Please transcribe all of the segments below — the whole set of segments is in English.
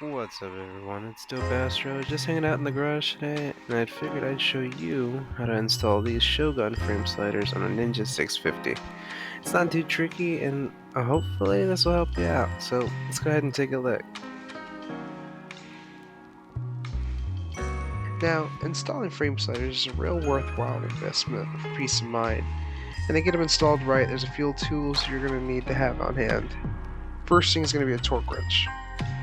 What's up everyone, it's DopeAstro, just hanging out in the garage today, and I figured I'd show you how to install these Shogun frame sliders on a Ninja 650. It's not too tricky, and hopefully this will help you out, so let's go ahead and take a look. Now, installing frame sliders is a real worthwhile investment for peace of mind, and to get them installed right, there's a few tools you're going to need to have on hand. First thing is going to be a torque wrench.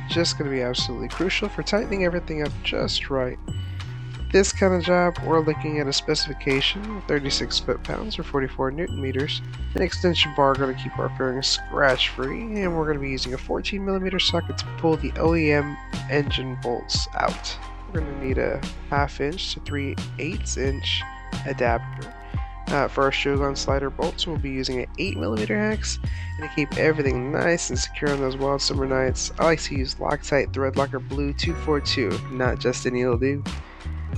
Just going to be absolutely crucial for tightening everything up just right. For this kind of job, we're looking at a specification of 36 foot-pounds or 44 newton meters. An extension bar going to keep our fairings scratch free, and we're going to be using a 14mm socket to pull the OEM engine bolts out. We're going to need a 1/2 inch to 3/8 inch adapter. For our Shogun slider bolts, we'll be using an 8mm hex, and to keep everything nice and secure on those wild summer nights, I like to use Loctite Threadlocker Blue 242, not just any will do.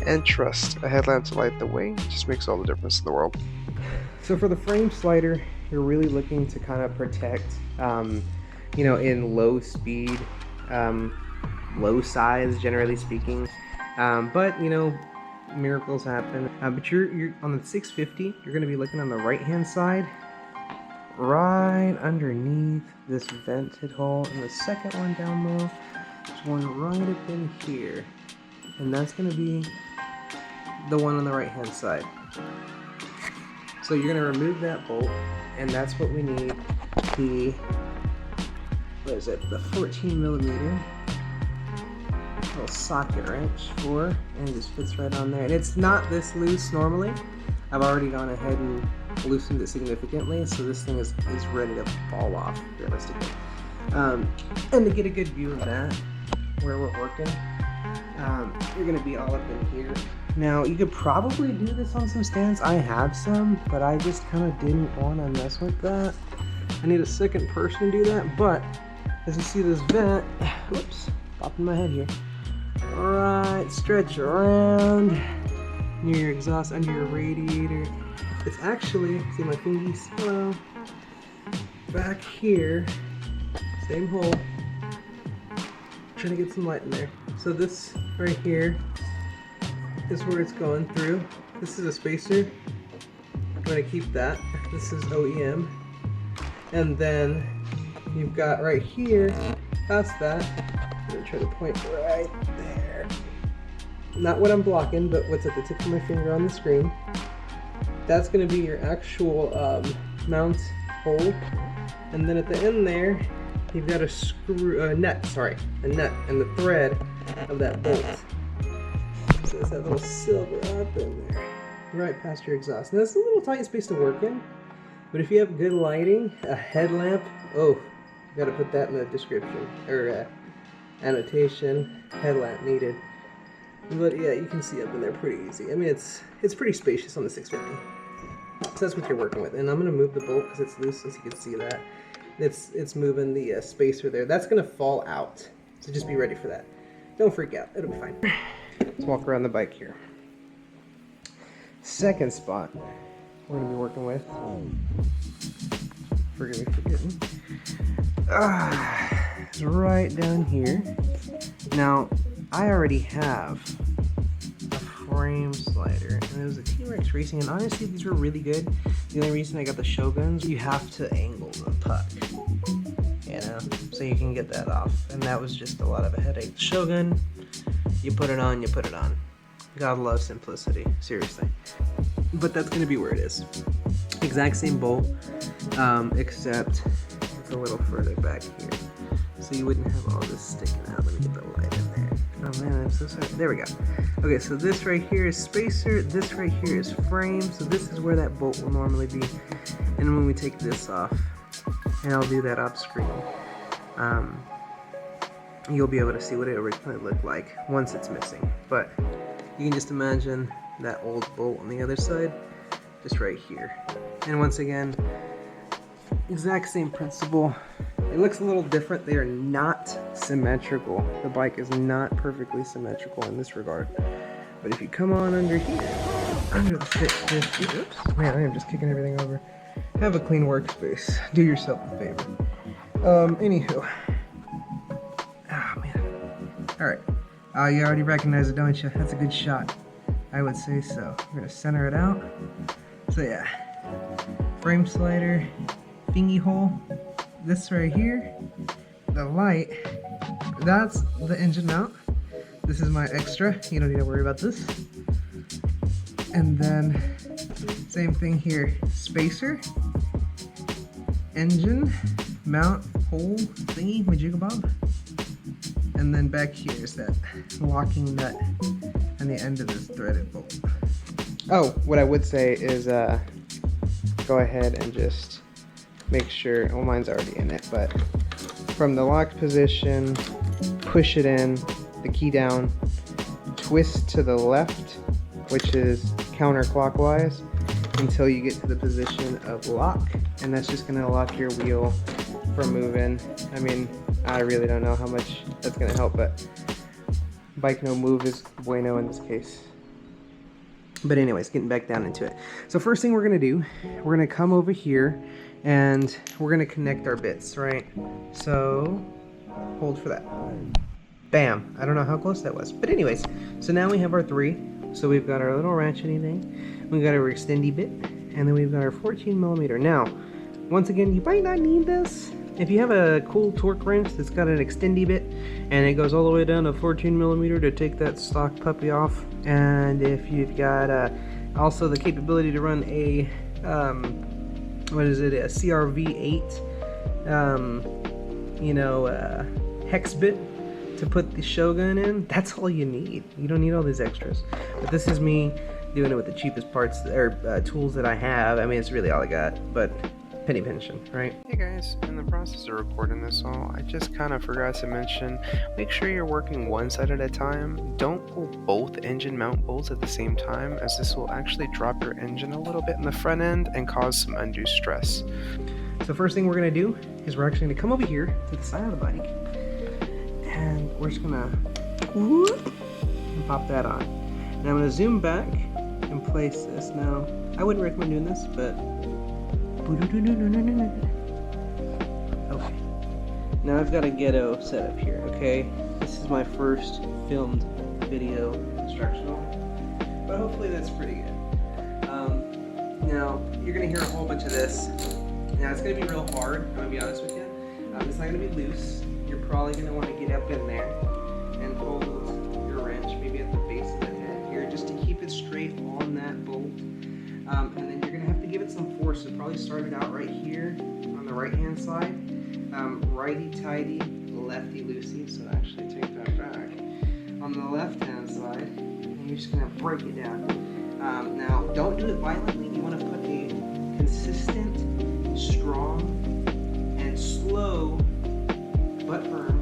And trust, a headlamp to light the way just makes all the difference in the world. So for the frame slider, you're really looking to kind of protect, in low speed, low size, generally speaking. But miracles happen. But you're on the 650. You're going to be looking on the right-hand side, right underneath this vented hole, and the second one down low. There's one right up in here, and that's going to be the one on the right-hand side. So you're going to remove that bolt, and that's what we need the 14mm little socket wrench for, and it just fits right on there. And it's not this loose normally. I've already gone ahead and loosened it significantly, so this thing is ready to fall off realistically. And to get a good view of that, where we're working, you're going to be all up in here. Now, you could probably do this on some stands. I have some, but I just kind of didn't want to mess with that. I need a second person to do that, but as you see this vent, whoops, popping my head here. Alright, stretch around near your exhaust, under your radiator. It's actually, see my fingies? Hello. Back here, same hole. Trying to get some light in there. So this right here is where it's going through. This is a spacer. I'm going to keep that. This is OEM. And then you've got right here, past that, I'm going to try to point right there. Not what I'm blocking, but what's at the tip of my finger on the screen. That's going to be your actual mount hole. And then at the end there, you've got a nut and the thread of that bolt. So it's that little silver up in there, right past your exhaust. Now that's a little tight space to work in, but if you have good lighting, a headlamp, you gotta put that in the description, or annotation, headlamp needed. But yeah, you can see up in there pretty easy. I mean, it's pretty spacious on the 650. So that's what you're working with. And I'm gonna move the bolt because it's loose, as you can see that. It's moving the spacer there. That's gonna fall out, so just be ready for that. Don't freak out, it'll be fine. Let's walk around the bike here. Second spot we're gonna be working with. Forgive me for forgetting. It's right down here. Now, I already have a frame slider, and it was a T-Rex Racing, and honestly, these were really good. The only reason I got the Shoguns, you have to angle the puck, so you can get that off, and that was just a lot of a headache. Shogun, you put it on, you put it on. God love simplicity, seriously. But that's gonna be where it is. Exact same bolt, except it's a little further back here. So you wouldn't have all this sticking out. Let me get the light in there. Oh man, I'm so sorry. There we go. Okay, so this right here is spacer, this right here is frame, so this is where that bolt will normally be. And when we take this off, and I'll do that off screen, you'll be able to see what it originally looked like once it's missing. But you can just imagine that old bolt on the other side, just right here. And once again, exact same principle. It looks a little different. They are not symmetrical. The bike is not perfectly symmetrical in this regard. But if you come on under here, under the Fit-50, oops, man, I am just kicking everything over. Have a clean workspace. Do yourself a favor. Anywho. Ah, man. Alright. You already recognize it, don't you? That's a good shot. I would say so. We're gonna center it out. So yeah. Frame slider, thingy hole. This right here. The light. That's the engine mount. This is my extra. You don't need to worry about this. And then same thing here. Spacer. Engine mount hole thingy, majigabob. And then back here is that locking nut on the end of this threaded bolt. Oh, what I would say is go ahead and just make sure, well, mine's already in it, but from the locked position, push it in, the key down, twist to the left, which is counterclockwise, until you get to the position of lock, and that's just going to lock your wheel from moving. I mean, I really don't know how much that's going to help, but bike no move is bueno in this case. But anyways, getting back down into it. So first thing we're going to do, we're going to come over here and we're going to connect our bits, right? So hold for that. Bam. I don't know how close that was. But anyways, so now we have our three. So we've got our little ratcheting thing. We've got our extendy bit. And then we've got our 14mm. Now, once again, you might not need this. If you have a cool torque wrench that's got an extendy bit and it goes all the way down to 14mm to take that stock puppy off, and if you've got also the capability to run a what is it, a CRV8 hex bit to put the Shogun in, that's all you need. You don't need all these extras. But this is me doing it with the cheapest parts or tools that I have. I mean, it's really all I got, but penny pinching, right? Hey guys, in the process of recording this all, I just kind of forgot to mention, make sure you're working one side at a time. Don't pull both engine mount bolts at the same time, as this will actually drop your engine a little bit in the front end and cause some undue stress. So first thing we're gonna do is we're actually gonna come over here to the side of the bike, and we're just gonna whoop, and pop that on. Now I'm gonna zoom back and place this. Now, I wouldn't recommend doing this, but okay. Now I've got a ghetto setup here, okay? This is my first filmed video instructional, but hopefully that's pretty good. Now, you're gonna hear a whole bunch of this. Now, it's gonna be real hard, I'm gonna be honest with you. It's not gonna be loose. You're probably gonna wanna get up in there and hold your wrench, maybe at the base of the head here, just to keep it straight on that bolt. And then you're gonna have to give it some force. So probably start it out right here on the right hand side. Righty tighty, lefty loosey. So actually take that back. On the left hand side, and you're just gonna break it down. Now don't do it violently. You want to put a consistent, strong, and slow but firm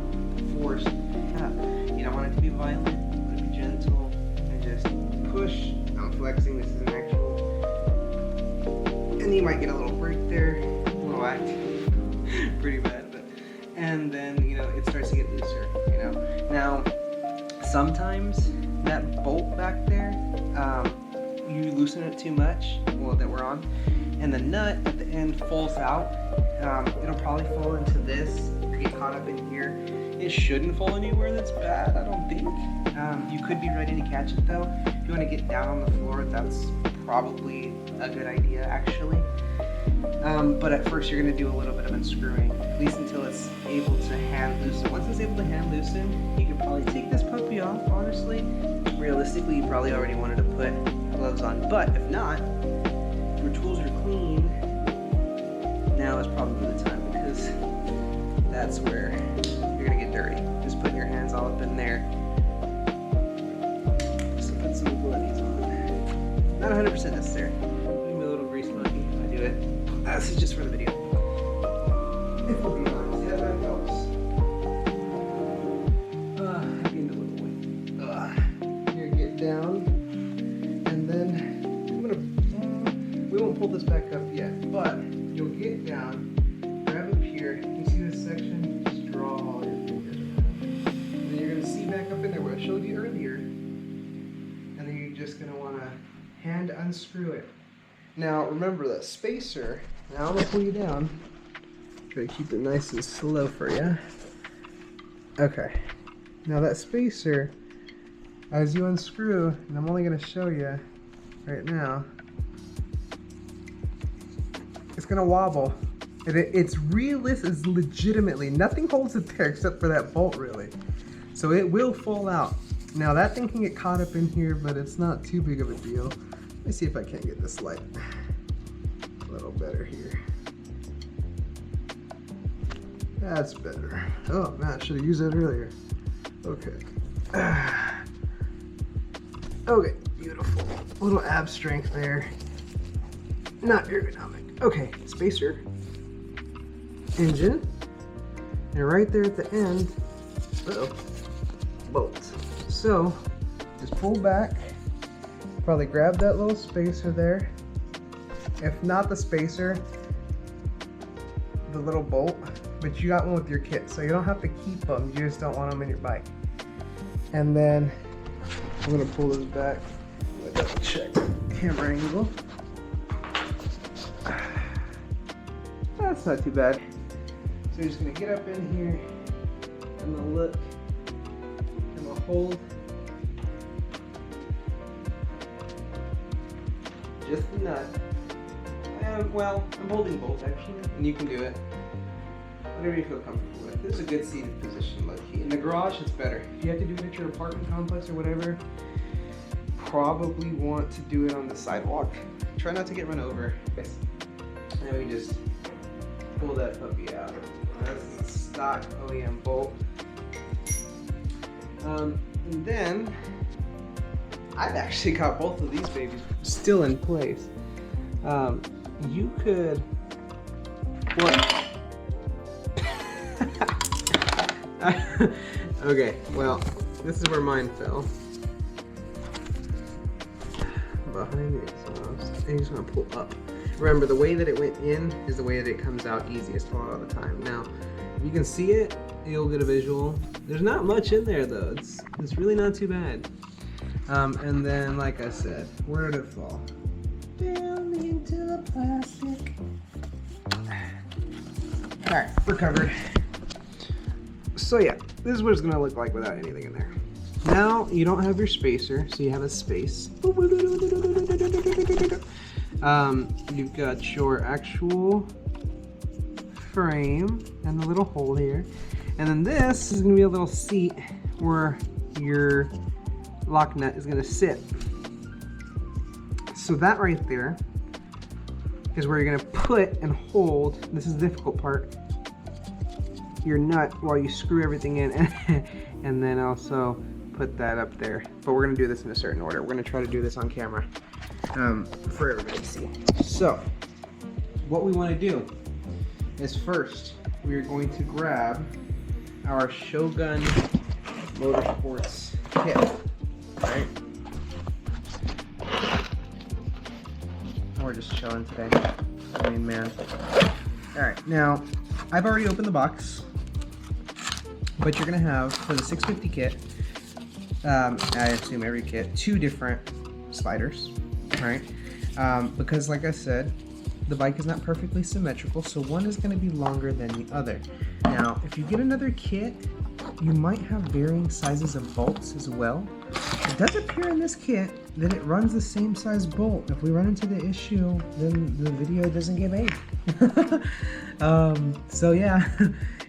force. You don't want it to be violent. You want it to be gentle and just push. I'm flexing. This is an actual. And you might get a little break there, a little whacked, pretty bad, but, and then, you know, it starts to get looser, you know. Now, sometimes that bolt back there, you loosen it too much, well, that we're on, and the nut at the end falls out. It'll probably fall into this, get caught up in here. It shouldn't fall anywhere that's bad, I don't think. You could be ready to catch it though. If you want to get down on the floor, that's probably a good idea actually. But at first you're going to do a little bit of unscrewing, at least until it's able to hand loosen. Once it's able to hand loosen, you can probably take this puppy off, honestly. Realistically, you probably already wanted to put gloves on, but if not, if your tools are clean, now is probably the time, because that's where you're going to get dirty. Just putting your hands all up in there. So put some gloves on. Not 100% necessary. Give me a little grease monkey. I do it. This is just for the video. If we'll be honest, Headlamp helps. I gained a little weight. Here, get down, and then I'm gonna. We won't pull this back up yet, but you'll get down, grab up here. You see this section? Just draw all your fingers around, and then you're gonna see back up in there what I showed you earlier, and then you're just gonna want to hand unscrew it. Now remember that spacer. Now I'm gonna pull you down. Try to keep it nice and slow for you. Okay. Now that spacer, as you unscrew, and I'm only going to show you right now, it's going to wobble. And it's realistic, it's legitimately, nothing holds it there except for that bolt really. So it will fall out. Now that thing can get caught up in here, but it's not too big of a deal. Let me see if I can't get this light a little better here. That's better. Oh man, I should have used that earlier. Okay. Okay, beautiful. A little ab strength there. Not ergonomic. Okay, spacer, engine, and right there at the end, bolts. So just pull back, probably grab that little spacer there. If not the spacer, the little bolt, but you got one with your kit, so you don't have to keep them, you just don't want them in your bike. And then I'm gonna pull this back. I'm gonna double check camera angle. That's not too bad. So you're just gonna get up in here, and we'll look, and we'll hold just the nut. And well, I'm holding both actually, and you can do it. Whatever you feel comfortable with. This is a good seated position, low-key. In the garage, it's better. If you have to do it at your apartment complex or whatever, probably want to do it on the sidewalk. Try not to get run over. And then we just pull that puppy out. That's a stock OEM bolt. And then I've actually got both of these babies still in place. You could, okay, well, this is where mine fell. Behind it, so I'm just gonna pull up. Remember, the way that it went in is the way that it comes out easiest a lot of the time. Now, if you can see it, you'll get a visual. There's not much in there though. It's really not too bad. And then, like I said, where did it fall? Down into the plastic. All right, we're covered. So yeah, this is what it's gonna look like without anything in there. Now you don't have your spacer, so you have a space. You've got your actual frame and the little hole here. And then this is gonna be a little seat where your lock nut is gonna sit. So that right there is where you're gonna put and hold, this is the difficult part, your nut while you screw everything in, and then also put that up there. But we're gonna do this in a certain order. We're gonna try to do this on camera for everybody to see. So what we wanna do is first, we're going to grab our Shogun Motorsports kit, right? We're just chilling today. I mean, man. All right, now I've already opened the box, but you're gonna have for the 650 kit, I assume every kit, 2 different sliders, right? Because like I said, the bike is not perfectly symmetrical, so one is gonna be longer than the other. Now, if you get another kit, you might have varying sizes of bolts as well. It does appear in this kit that it runs the same size bolt. If we run into the issue, then the video doesn't get made. So yeah,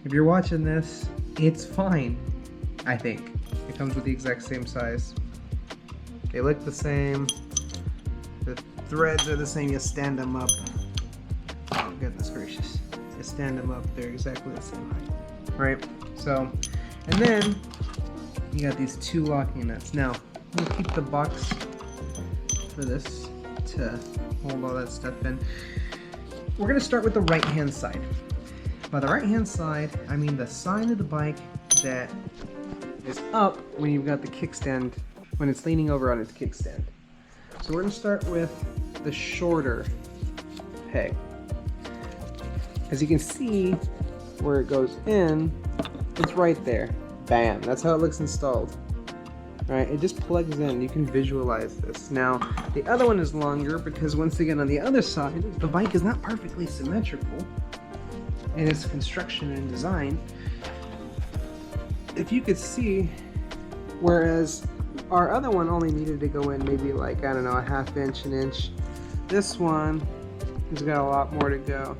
if you're watching this, it's fine, I think. It comes with the exact same size. They look the same. The threads are the same. You stand them up. Oh, goodness gracious. You stand them up, they're exactly the same height. Right? So, and then you got these 2 locking nuts. Now, we'll keep the box for this to hold all that stuff in. We're gonna start with the right-hand side. By the right-hand side, I mean the side of the bike that is up when you've got the kickstand, when it's leaning over on its kickstand. So we're gonna start with the shorter peg. As you can see where it goes in, it's right there. Bam, that's how it looks installed. Right, it just plugs in, you can visualize this. Now, the other one is longer because once again on the other side, the bike is not perfectly symmetrical in its construction and design. if you could see, whereas our other one only needed to go in maybe like, I don't know, a ½ inch, an inch. This one has got a lot more to go.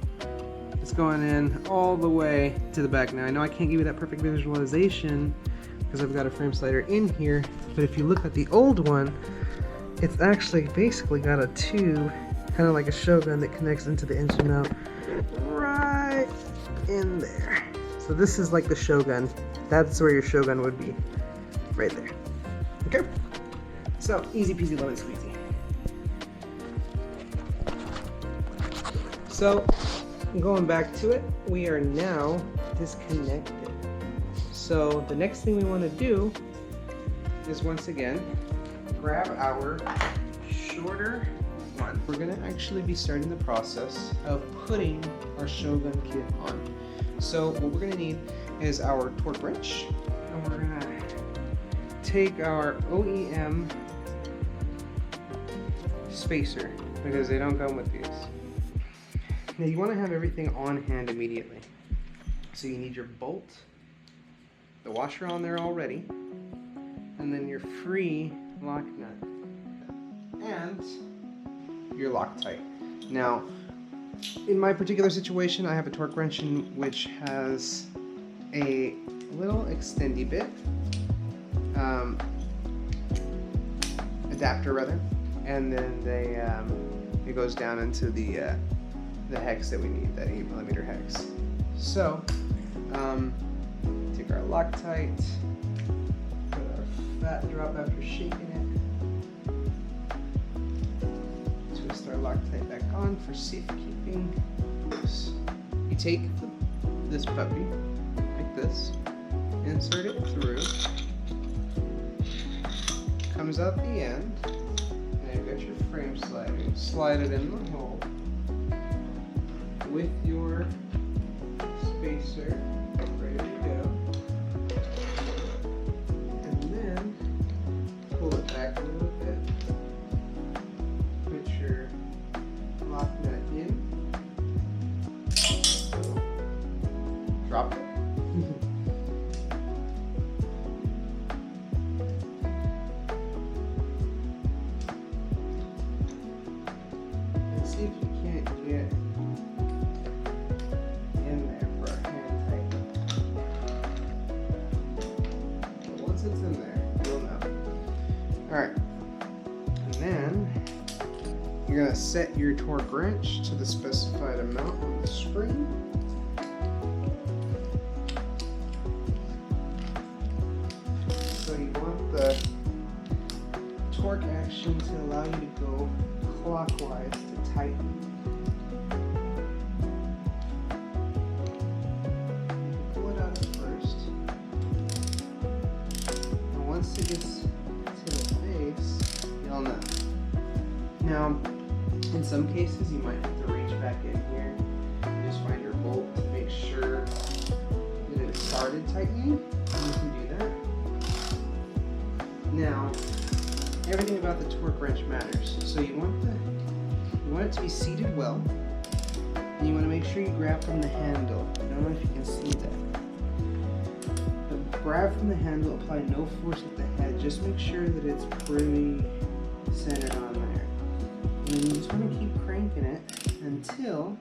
It's going in all the way to the back. Now I know I can't give you that perfect visualization because I've got a frame slider in here, but if you look at the old one, it's actually basically got a tube, kind of like a Shogun, that connects into the engine mount right in there. So this is like the Shogun. That's where your Shogun would be, right there. Okay? So easy peasy lemon squeezy. So going back to it, we are now disconnected. So the next thing we want to do is, once again, grab our shorter one. We're going to actually be starting the process of putting our Shogun kit on. So what we're going to need is our torque wrench, and we're going to take our OEM spacer, because they don't come with these. Now you want to have everything on hand immediately. So you need your bolt, the washer on there already, and then your free lock nut, and your Loctite. Now, in my particular situation, I have a torque wrench which has a little extendy bit, adapter rather, and then it goes down into the hex that we need, that 8mm hex. So, take our Loctite, put our fat drop after shaking it, twist our Loctite back on for safekeeping. You take this puppy, like this, insert it through, comes out the end, and you've got your frame slider. Slide it in the hole with your spacer ready to go, and then pull it back a little bit, put your lock nut in, drop it, and see if you can't get in there for a hand tighten. But once it's in there, you'll know. Alright, and then you're going to set your torque wrench to the specified amount on the spring. So you want the torque action to allow you to go clockwise to tighten. Pull it out at first. And once it gets to the base, you'll know. Now, in some cases, you might have to reach back in here and just find your bolt to make sure that it started tightening, and you can do that. Now, everything about the torque wrench matters. So you want it to be seated well, and you want to make sure you grab from the handle. I don't know if you can see that. But grab from the handle, apply no force at the head. Just make sure that it's pretty centered on there. And then you just want to keep cranking it until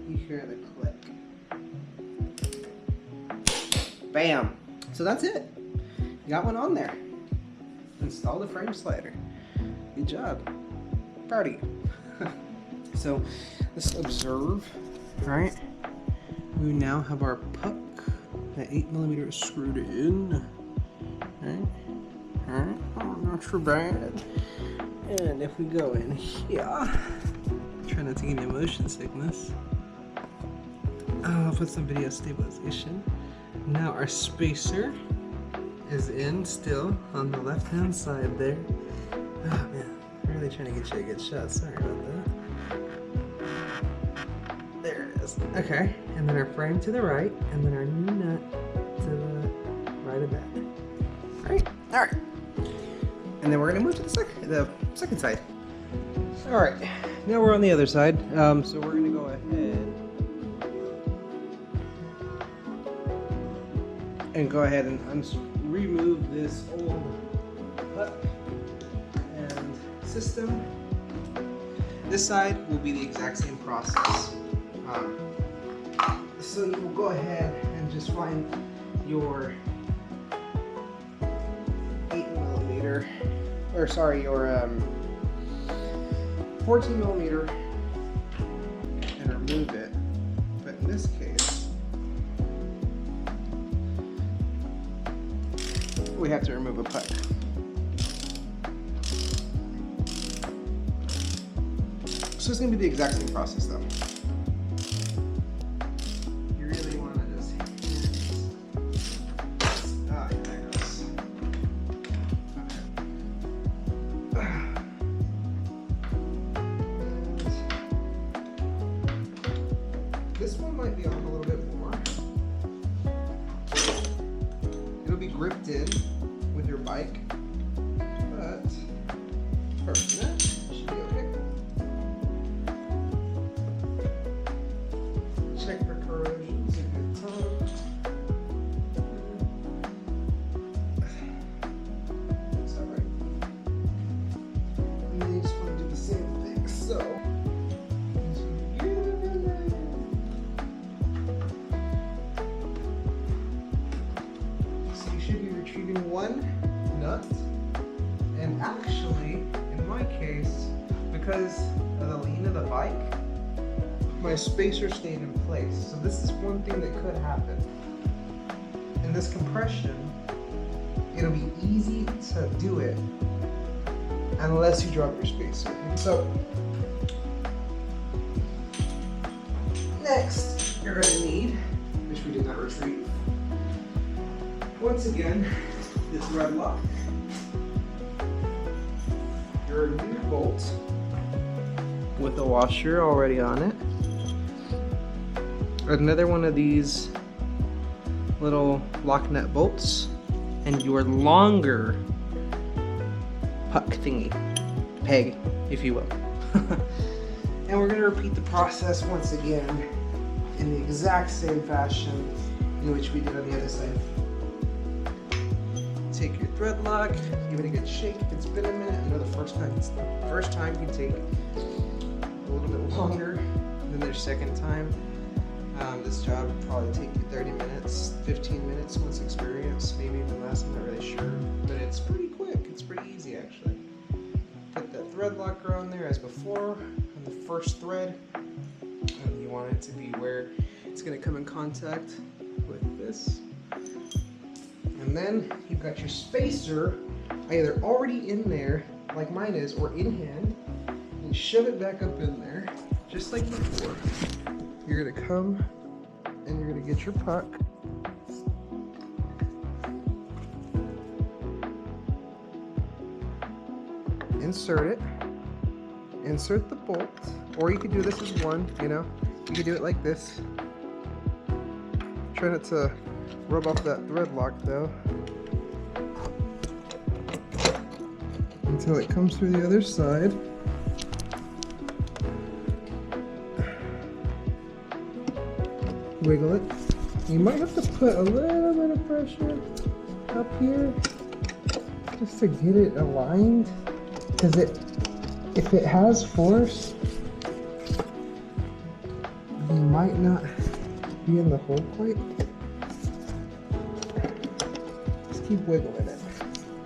you hear the click. Bam! So that's it. You got one on there. Install the frame slider. Good job. Proud of you. So let's observe, right? We now have our puck. That 8mm is screwed in. Right? Alright, oh, not too bad. And if we go in here, try not to give me motion sickness. I'll put some video stabilization. Now our spacer is in still on the left hand side there. Oh man, I'm really trying to get you a good shot. Sorry about that. There it is. Okay, and then our frame to the right, and then our new nut to the right of that. Great. All right. And then we're gonna move to the second side. All right. Now we're on the other side. So we're gonna go ahead and go ahead and remove this old puck and system. This side will be the exact same process. So you will go ahead and just find your 8mm, or sorry, your 14mm, and remove it. But in this case, we have to remove a puck. So it's going to be the exact same process though. You really want to just, there it goes. This one might be on a little bit more. It'll be gripped in with your bike, but apart from that, should be okay. Check for corrosion, it's a good time. It's alright. And then you just want to do the same thing, so. So you should be retrieving one nut, and actually, in my case, because of the lean of the bike, my spacer stayed in place. So this is one thing that could happen. In this compression, it'll be easy to do it unless you drop your spacer. So next, you're gonna need, which we did not retrieve, once again, this thread lock. Your new bolt with a washer already on it. Another one of these little lock nut bolts, and your longer puck thingy, peg, if you will. And we're going to repeat the process once again in the exact same fashion in which we did on the other side. Take your thread lock, give it a good shake. If it's been a minute, I know the first time can take a little bit longer than their second time. This job would probably take you 30 minutes, 15 minutes once experience, maybe even less, I'm not really sure. But it's pretty quick, it's pretty easy actually. Put that thread locker on there as before, on the first thread. And you want it to be where it's going to come in contact with this. And then you've got your spacer either already in there, like mine is, or in hand. You shove it back up in there, just like before. You're gonna come and you're gonna get your puck. Insert it. Insert the bolt. Or you could do this as one, you know. You could do it like this. Try not to rub off that thread lock though. Until it comes through the other side. Wiggle it. You might have to put a little bit of pressure up here just to get it aligned, because if it has force, you might not be in the hole quite. Just keep wiggling it,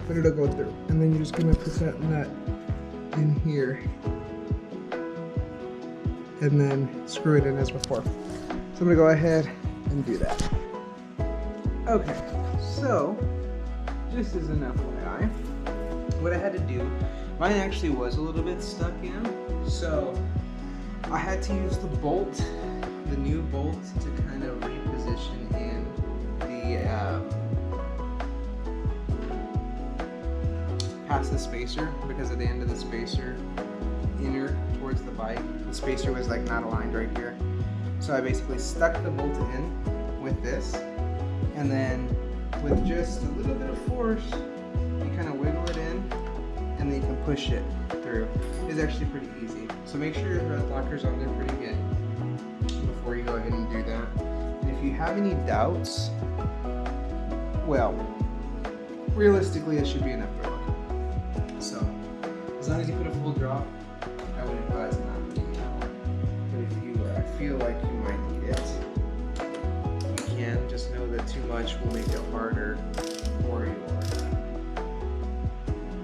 but it'll go through. And then you're just gonna put that nut in here and then screw it in as before. So I'm gonna go ahead and do that. Okay, so just as an FYI, what I had to do, mine actually was a little bit stuck in, so I had to use the bolt, the new bolt, to kind of reposition in the past the spacer, because at the end of the spacer, inner towards the bike, the spacer was like not aligned right here. So I basically stuck the bolt in with this, and then with just a little bit of force, you kind of wiggle it in, and then you can push it through. It's actually pretty easy. So make sure your thread locker's on there pretty good before you go ahead and do that. And if you have any doubts, well, realistically it should be enough for look. So, as long as you put a full drop, I would advise not doing that one. But if you feel like you might need it, you can. Just know that too much will make it harder for you.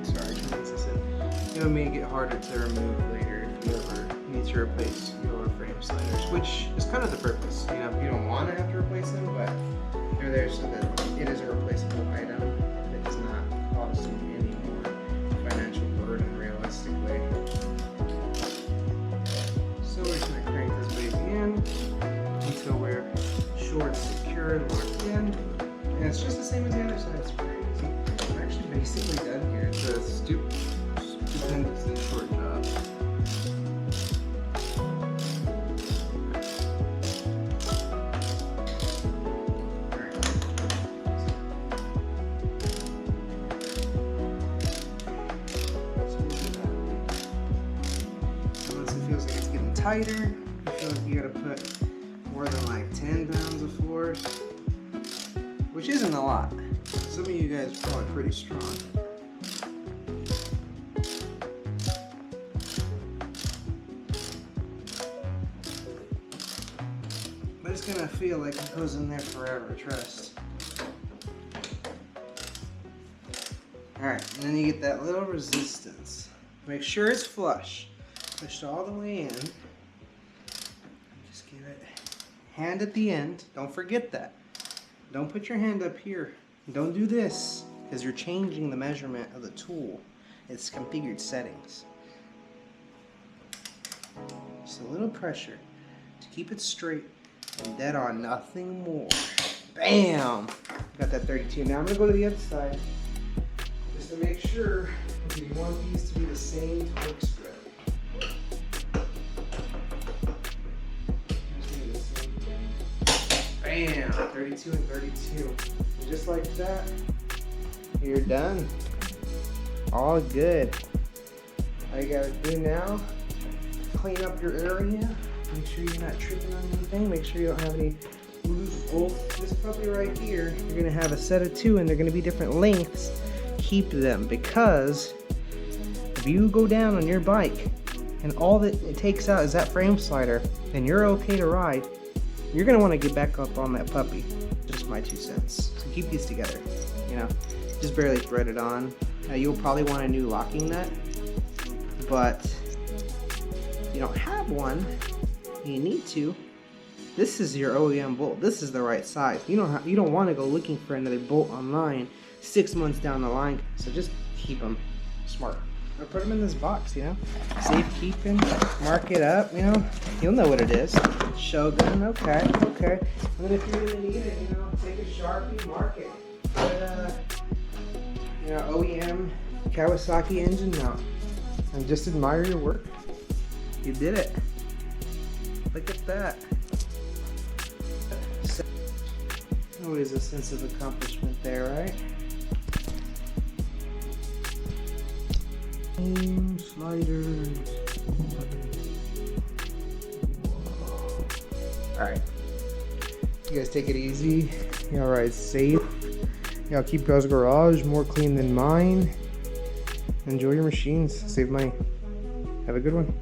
Sorry, it'll make it harder to remove later if you ever need to replace your frame sliders, which is kind of the purpose. You know, you don't want to have to replace them, but they're there so that it is a replaceable item. It does not cause you any more financial burden, realistically. So we're just going to crank this baby in until we're sure it's secure and locked in. And it's just the same as the other side. It's pretty easy. We're actually basically done here. It's a stupendously short job. Tighter, you feel like you gotta put more than like 10 pounds of force, which isn't a lot. Some of you guys are probably pretty strong. But it's gonna feel like it goes in there forever, trust. Alright, and then you get that little resistance. Make sure it's flush. Pushed all the way in. Just give it hand at the end. Don't forget that. Don't put your hand up here. Don't do this because you're changing the measurement of the tool. It's configured settings. Just a little pressure to keep it straight and dead on, nothing more. Bam! Got that 32. Now I'm going to go to the other side just to make sure you want these to be the same torque spread. Bam! 32 and 32. And just like that, you're done. All good. All you gotta do now, clean up your area. Make sure you're not tripping on anything. Make sure you don't have any loose bolts. This puppy right here, you're gonna have a set of 2 and they're gonna be different lengths. Keep them, because if you go down on your bike and all that it takes out is that frame slider and you're okay to ride, you're gonna want to get back up on that puppy. Just my 2 cents. So keep these together, you know, just barely thread it on. You'll probably want a new locking nut, but you don't have one, you need to. This is your OEM bolt. This is the right size. You don't want to go looking for another bolt online 6 months down the line. So just keep them smart. Or put them in this box, you know. Safekeeping, mark it up, you know. You'll know what it is. Shogun, okay. And then if you really need it, you know, take a Sharpie, mark it. Put you know, OEM Kawasaki engine mount. And just admire your work. You did it. Look at that. Always a sense of accomplishment there, right? Sliders. Alright. You guys take it easy. Y'all ride safe. Y'all keep y'all's garage more clean than mine. Enjoy your machines. Save money. Have a good one.